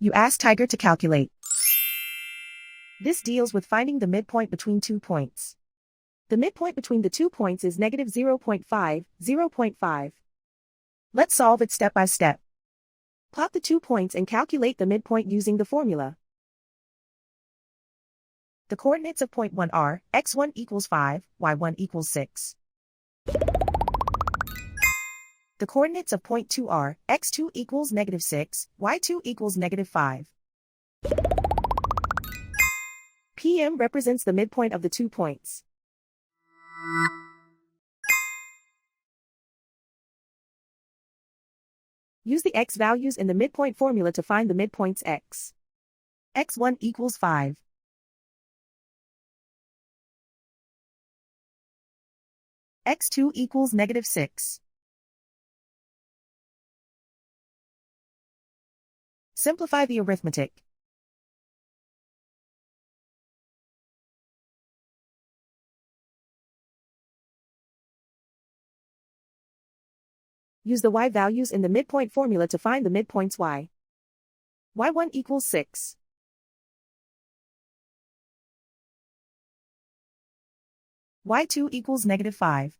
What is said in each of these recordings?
You ask Tiger to calculate. This deals with finding the midpoint between 2 points. The midpoint between the 2 points is negative 0.5, 0.5. Let's solve it step by step. Plot the 2 points and calculate the midpoint using the formula. The coordinates of point 1 are x1 equals 5, y1 equals 6. The coordinates of point 2 are x2 equals negative 6, y2 equals negative 5. PM represents the midpoint of the 2 points. Use the x values in the midpoint formula to find the midpoints x. x1 equals 5. x2 equals negative 6. Simplify the arithmetic. Use the y values in the midpoint formula to find the midpoints y. y1 equals 6. y2 equals negative 5.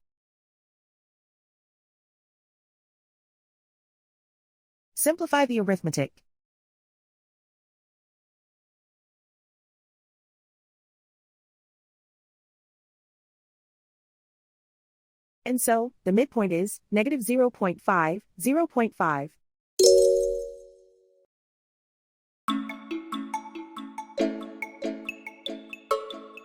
Simplify the arithmetic. And so, the midpoint is negative 0.5, 0.5.